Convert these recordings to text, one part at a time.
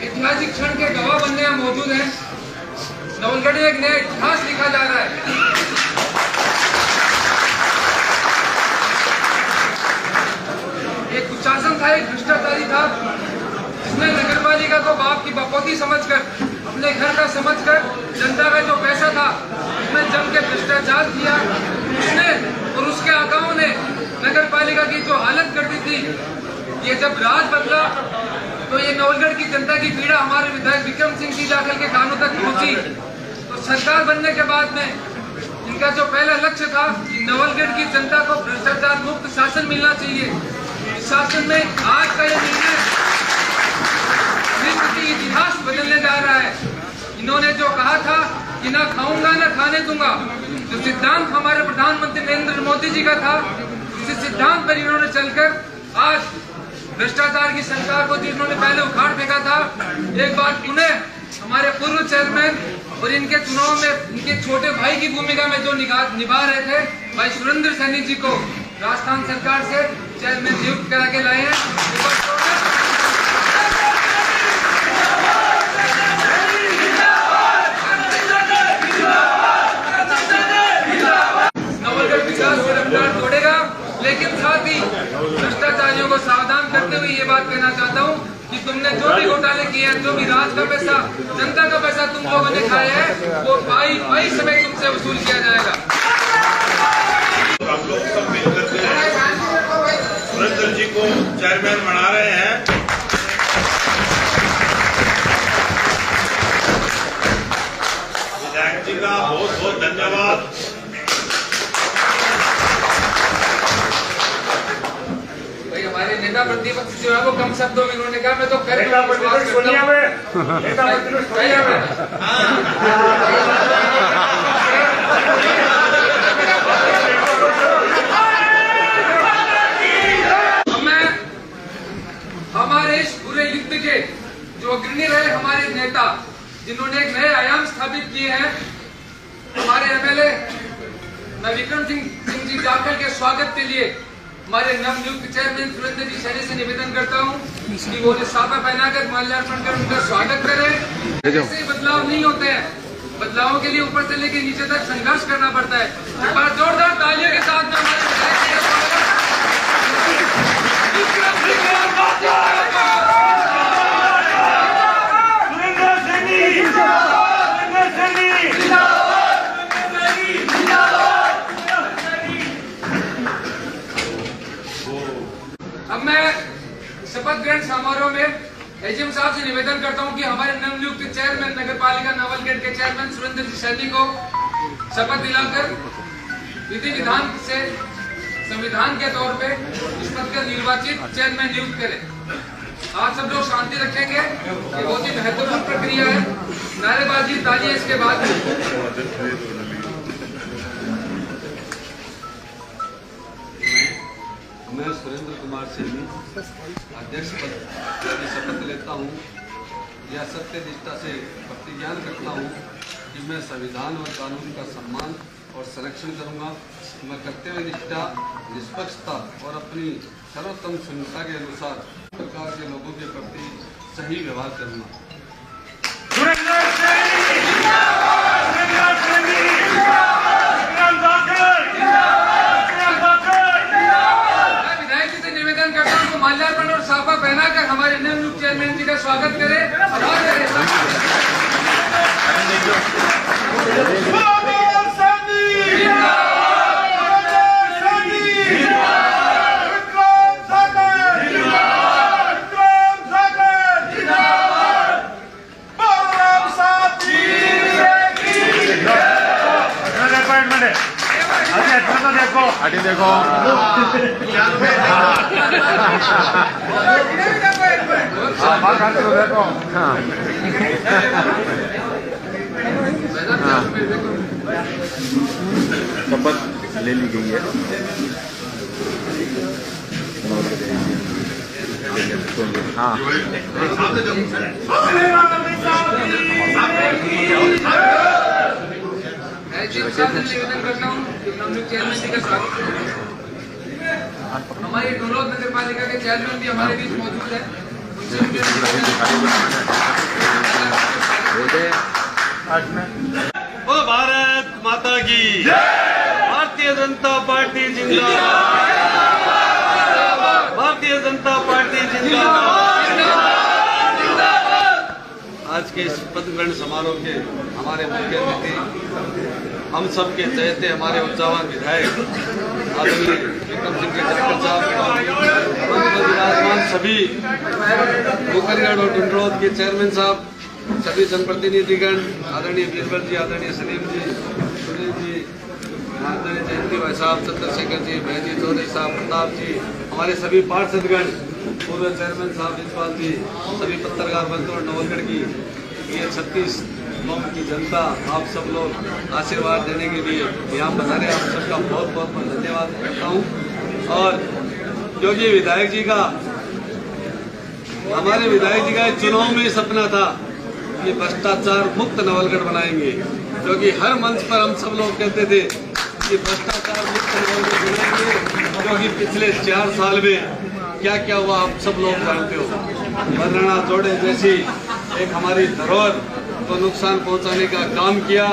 ऐतिहासिक क्षण के गवाह बनने में मौजूद हैं। नवलगढ़ में एक नया इतिहास लिखा जा रहा है। एक कुशासन था, एक भ्रष्टाचारी था, जिसने नगरपालिका को बाप की बपौती समझकर, अपने घर का समझकर जनता का जो पैसा था उसमें जम के भ्रष्टाचार किया। उसने और उसके आकाओं ने नगरपालिका की जो हालत कर दी थी, ये जब राज बदला तो ये नवलगढ़ की जनता की पीड़ा हमारे विधायक विक्रम सिंह जी जाखल के कानों तक पहुंची। तो सरकार बनने के बाद में इनका जो पहला लक्ष्य था कि नवलगढ़ की जनता को भ्रष्टाचार मुक्त शासन मिलना चाहिए। इस शासन में आज का ये निर्णय इतिहास बदलने जा रहा है। इन्होंने जो कहा था कि ना खाऊंगा ना खाने दूंगा, जो सिद्धांत हमारे प्रधानमंत्री नरेंद्र मोदी जी का था, इसी सिद्धांत पर इन्होंने चलकर आज भ्रष्टाचार की सरकार को जिन्होंने पहले उखाड़ फेंका था, एक बार पुनः हमारे पूर्व चेयरमैन और इनके चुनाव में इनके छोटे भाई की भूमिका में जो निभा रहे थे भाई सुरेंद्र सैनी जी को राजस्थान सरकार से चेयरमैन नियुक्त करा के लाए हैं। नवलगढ़ विकास की रफ्तार तोड़ेगा, लेकिन साथ ही भ्रष्टाचारियों को सावधान करते हुए ये बात कहना चाहता हूँ कि तुमने जो भी घोटाले किए हैं, जो भी राज का पैसा, जनता का पैसा तुम लोगों ने खाया है, वो पाई समय तुमसे वसूल किया जाएगा। हम लोग सब मिलकर के सुरेंद्र जी को चेयरमैन बना रहे हैं। विधायक जी का बहुत बहुत धन्यवाद। हमारे नेता प्रतिपक्ष जो है वो कम शब्दों में उन्होंने कहा मैं तो करेगा हमारे इस पूरे युद्ध के जो अग्रणी रहे हमारे नेता, जिन्होंने एक नए आयाम स्थापित किए हैं, हमारे एमएलए मैं विक्रम सिंह जी जाखल के स्वागत के लिए हमारे नवनियुक्त चेयरमैन सुरेंद्र जी सैनी से निवेदन करता हूं कि वो साफा पहनाकर माल्यार्पण कर उनका स्वागत करें। ऐसे बदलाव नहीं होते हैं, बदलावों के लिए ऊपर से लेकर नीचे तक संघर्ष करना पड़ता है। एक बार जोरदार तालियों के साथ में हमारे अब मैं शपथ ग्रहण समारोह में एजीएम साहब से निवेदन करता हूं कि हमारे नवनियुक्त चेयरमैन नगरपालिका नवलगढ़ के चेयरमैन सुरेंद्र जी सैनी को शपथ दिलाकर विधि विधान से संविधान के तौर पे इस पद का निर्वाचित चेयरमैन नियुक्त करें। आप सब लोग शांति रखेंगे, ये बहुत ही महत्वपूर्ण प्रक्रिया है। नारेबाजी तालियां इसके बाद। मैं सुरेंद्र कुमार सैनी अध्यक्ष पद की शपथ लेता हूँ। यह सत्य निष्ठा से प्रतिज्ञान करता हूँ कि मैं संविधान और कानून का सम्मान और संरक्षण करूँगा। मैं कर्तव्य निष्ठा, निष्पक्षता और अपनी सर्वोत्तम क्षमता के अनुसार प्रकार के लोगों के प्रति सही व्यवहार करूँगा। माल्यार्पण और साफा पहनाकर हमारे नवनियुक्त चेयरमैन जी का स्वागत करें। देखो शपथ ले ली गई है। हाँ निवेदन करता हूँ चेयरमैन जी के साथ हमारी डोलोद नगर पालिका के चेयरमैन भी हमारे बीच मौजूद है। ओ भारत माता की, भारतीय जनता पार्टी जिंदाबाद, भारतीय जनता पार्टी जिंदाबाद। आज के इस पद ग्रहण समारोह के हमारे मुख्य अतिथि, हम सब के चहेते हमारे ऊर्जावान विधायक आदरणीय विक्रम सिंह ठाकुर साहब, विराजमान सभी मुकरगढ़ और डुंडरौद के चेयरमैन साहब, सभी जनप्रतिनिधिगण, आदरणीय बीरबल जी, आदरणीय सलीम जी, सुनील जी, आदरणीय जयंती भाई साहब, चंद्रशेखर जी, बहजी चौधरी साहब, प्रताप जी, हमारे सभी पार्षदगण, पूर्व चेयरमैन साहब विश्वास जी, सभी पत्रकार बंधु और नवलगढ़ की ये 36 गाँव की जनता, आप सब लोग आशीर्वाद देने के लिए यहाँ पधारे, आप सबका बहुत बहुत धन्यवाद करता हूँ। और क्योंकि विधायक जी का, हमारे विधायक जी का चुनाव में सपना था कि भ्रष्टाचार मुक्त नवलगढ़ बनाएंगे, क्योंकि हर मंच पर हम सब लोग कहते थे कि भ्रष्टाचार मुक्त नवलगढ़ बनाएंगे, क्योंकि पिछले 4 साल में क्या क्या हुआ आप सब लोग जानते हो। बरना जोड़े जैसी एक हमारी धरोहर को नुकसान पहुंचाने का काम किया,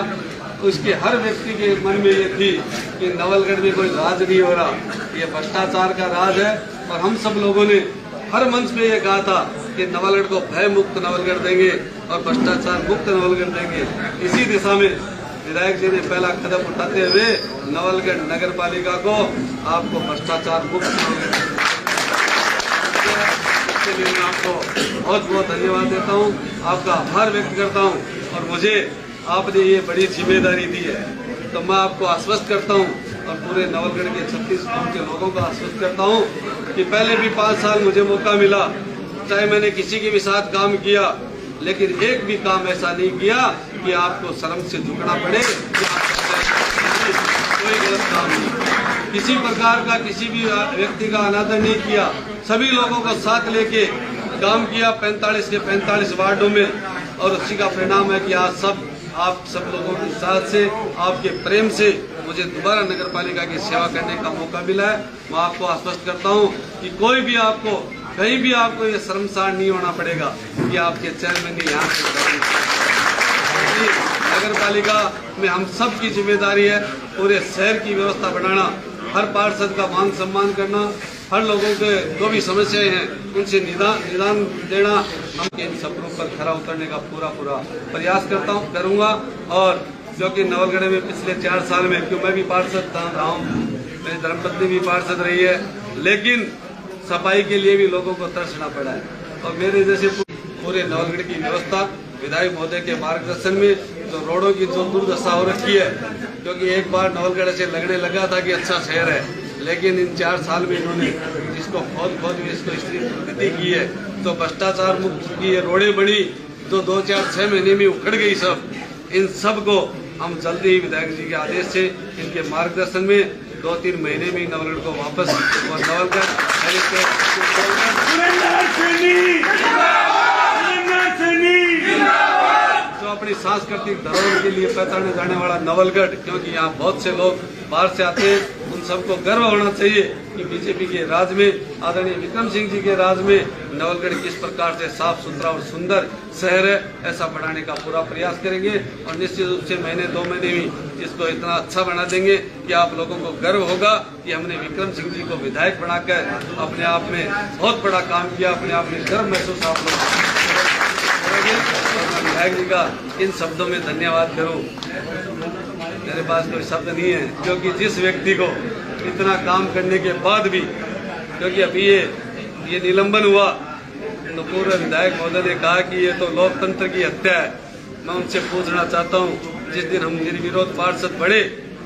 उसके हर व्यक्ति के मन में ये थी कि नवलगढ़ में कोई राज नहीं हो रहा, ये भ्रष्टाचार का राज है। और हम सब लोगों ने हर मंच में ये कहा था कि नवलगढ़ को भय मुक्त नवलगढ़ देंगे और भ्रष्टाचार मुक्त नवलगढ़ देंगे। इसी दिशा में विधायक जी ने पहला कदम उठाते हुए नवलगढ़ नगर पालिका को आपको भ्रष्टाचार मुक्त, इसके लिए मैं आपको बहुत बहुत धन्यवाद देता हूँ, आपका आभार व्यक्त करता हूँ। और मुझे आपने ये बड़ी जिम्मेदारी दी है, तो मैं आपको आश्वस्त करता हूँ और पूरे नवलगढ़ के 36 गाँव के लोगों को आश्वस्त करता हूँ कि पहले भी 5 साल मुझे मौका मिला, चाहे मैंने किसी के भी साथ काम किया, लेकिन एक भी काम ऐसा नहीं किया कि आपको शर्म से झुकना पड़े कि आप कोई गलत काम नहीं, किसी प्रकार का किसी भी व्यक्ति का अनादर नहीं किया, सभी लोगों को साथ लेके काम किया 45 के 45 वार्डों में। और उसी का परिणाम है कि आज आप सब लोगों के साथ से, आपके प्रेम से मुझे दोबारा नगर पालिका की सेवा करने का मौका मिला है। मैं आपको आश्वस्त करता हूं कि कोई भी आपको कहीं भी आपको ये शर्मसार नहीं होना पड़ेगा कि आपके चेयरमैन ने यहाँ से नगर पालिका में हम सब की जिम्मेदारी है पूरे शहर की व्यवस्था बनाना, हर पार्षद का मान सम्मान करना, हर लोगों के जो भी समस्याएं हैं उनसे निदान देना। हम इन सबरों पर खरा उतरने का पूरा प्रयास करूंगा। और क्योंकि नवलगढ़ में पिछले 4 साल में, क्यों मैं भी पार्षद रहा हूँ, मेरी धर्मपत्नी भी पार्षद रही है, लेकिन सफाई के लिए भी लोगों को तरसना पड़ा है। और मेरे जैसे पूरे नवलगढ़ की व्यवस्था विधायक महोदय के मार्गदर्शन में, जो रोडों की जो दुर्दशा हो रखी है, क्योंकि एक बार नवलगढ़ से लगने लगा था कि अच्छा शहर है, लेकिन इन 4 साल में इन्होंने जिसको खोद इसको स्थिति की है, तो भ्रष्टाचार मुक्त की ये रोडें बनी, जो 2, 4, 6 महीने में उखड़ गई सब, इन सब को हम जल्दी ही विधायक जी के आदेश से, इनके मार्गदर्शन में 2-3 महीने में नवलगढ़ को वापस, और नवलगढ़ जो अपनी सांस्कृतिक धरोहर के लिए पहचाने जाने वाला नवलगढ़, क्योंकि यहाँ बहुत से लोग बाहर से आते हैं, उन सबको गर्व होना चाहिए कि बीजेपी के राज में, आदरणीय विक्रम सिंह जी के राज में नवलगढ़ किस प्रकार से साफ सुथरा और सुंदर शहर है, ऐसा बनाने का पूरा प्रयास करेंगे। और निश्चित रूप से महीने 2 महीने में इसको इतना अच्छा बना देंगे कि आप लोगों को गर्व होगा कि हमने विक्रम सिंह जी को विधायक बनाकर अपने आप में बहुत बड़ा काम किया, अपने आप में गर्व महसूस आप लोग करेंगे। और विधायक जी का इन शब्दों में धन्यवाद करूँ, मेरे पास कोई शब्द नहीं है, क्योंकि जिस व्यक्ति को इतना काम करने के बाद भी, क्योंकि अभी ये निलंबन हुआ, तो पूर्व विधायक महोदय ने कहा कि ये तो लोकतंत्र की हत्या है। मैं उनसे पूछना चाहता हूँ, जिस दिन हम निर्विरोध पार्षद बढ़े,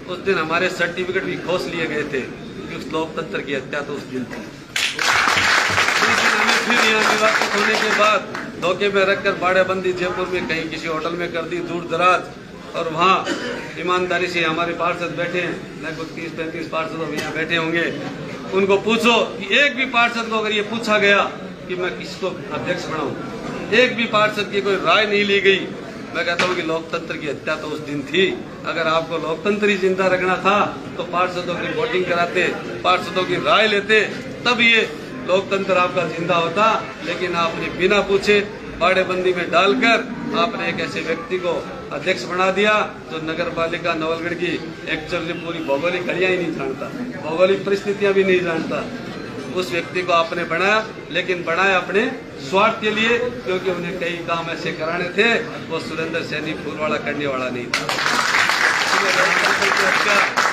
उस दिन हमारे सर्टिफिकेट भी खोस लिए गए थे, कि उस लोकतंत्र की हत्या तो उस दिन थी। वाकिफ होने के बाद धोखे में रखकर बाड़ेबंदी जयपुर में कहीं किसी होटल में कर दी दूर दराज, और वहाँ ईमानदारी से हमारे पार्षद बैठे हैं, लगभग 30-35 पार्षद अभी यहाँ बैठे होंगे। उनको पूछो कि एक भी पार्षद को अगर ये पूछा गया कि मैं किसको अध्यक्ष बनाऊं, एक भी पार्षद की कोई राय नहीं ली गई। मैं कहता हूँ कि लोकतंत्र की हत्या तो उस दिन थी। अगर आपको लोकतंत्र ही जिंदा रखना था तो पार्षदों की वोटिंग कराते, पार्षदों की राय लेते, तब ये लोकतंत्र आपका जिंदा होता। लेकिन आपने बिना पूछे बाड़ेबंदी में डालकर आपने एक ऐसे व्यक्ति को अध्यक्ष बना दिया जो नगर पालिका नवलगढ़ की एक्चुअली पूरी भौगोलिक घड़ियां ही नहीं जानता, भौगोलिक परिस्थितियां भी नहीं जानता। उस व्यक्ति को आपने बनाया, लेकिन बनाया अपने स्वार्थ के लिए, क्योंकि उन्हें कई काम ऐसे कराने थे। वो सुरेंद्र सैनी फूलवाड़ा करने वाला नहीं था।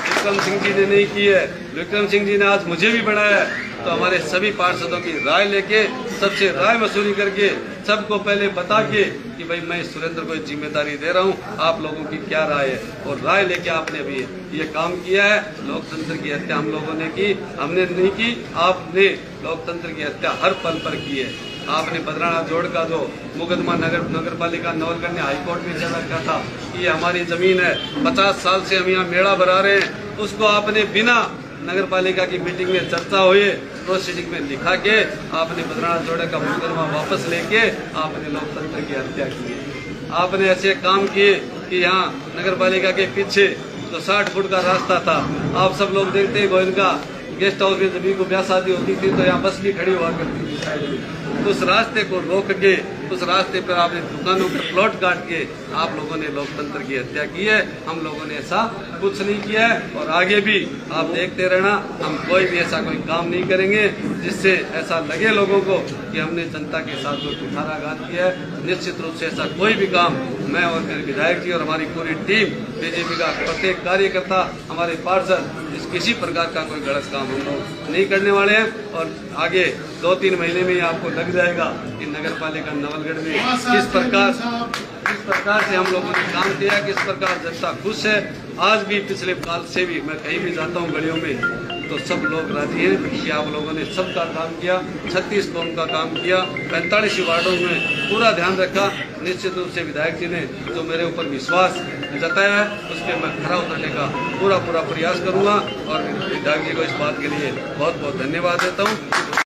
विक्रम सिंह जी ने नहीं की है। विक्रम सिंह जी ने आज मुझे भी बनाया है। तो हमारे सभी पार्षदों की राय लेके, सबसे राय वसूली करके, सबको पहले बता के कि भाई मैं सुरेंद्र को जिम्मेदारी दे रहा हूँ, आप लोगों की क्या राय है, और राय लेके आपने अभी ये काम किया है। लोकतंत्र की हत्या हम लोगों ने की, हमने नहीं की, आपने लोकतंत्र की हत्या हर पल पर की है। आपने बद्रानाथ जोड़ का जो मुकदमा नगर पालिका नवलगढ़ ने हाईकोर्ट में चला रखा था, ये हमारी जमीन है, 50 साल से हम यहाँ मेला भरा रहे हैं, उसको आपने बिना नगर पालिका की मीटिंग में चर्चा हुई, प्रोसीडिंग में लिखा के आपने बद्रानाथ जोड़े का मुकदमा वापस लेके आपने लोकतंत्र की हत्या की है। आपने ऐसे काम किए कि यहाँ नगर पालिका के पीछे जो 60 फुट का रास्ता था, आप सब लोग देखते हैं गोविंद का गेस्ट हाउस में जब भी को ब्याह शादी होती थी तो यहाँ बस भी खड़ी हुआ करती थी साइड में। उस रास्ते को रोक के, उस रास्ते पर आपने दुकानों पर प्लॉट काट के आप लोगों ने लोकतंत्र की हत्या की है। हम लोगों ने ऐसा कुछ नहीं किया है, और आगे भी आप देखते रहना, हम कोई भी ऐसा कोई काम नहीं करेंगे जिससे ऐसा लगे लोगों को कि हमने जनता के साथ कोई कुठाराघात किया है। निश्चित रूप से ऐसा कोई भी काम मैं और मेरे विधायक जी और हमारी पूरी टीम, बीजेपी का प्रत्येक कार्यकर्ता, हमारे पार्षद, किसी प्रकार का कोई गलत काम हम लोग नहीं करने वाले हैं। और आगे 2-3 महीने में ही आपको लग जाएगा कि नगर पालिका नवलगढ़ में किस प्रकार से हम लोगों ने काम किया, किस प्रकार जनता खुश है। आज भी पिछले काल से भी मैं कहीं भी जाता हूँ गलियों में तो सब लोग राजी हैं कि आप लोगों ने सबका काम किया, 36 कौम का काम किया, 45 वार्डों में पूरा ध्यान रखा। निश्चित रूप से विधायक जी ने जो मेरे ऊपर विश्वास जताया है उस पर मैं खरा उतरने का पूरा प्रयास करूंगा, और विधायक जी को इस बात के लिए बहुत बहुत धन्यवाद देता हूँ।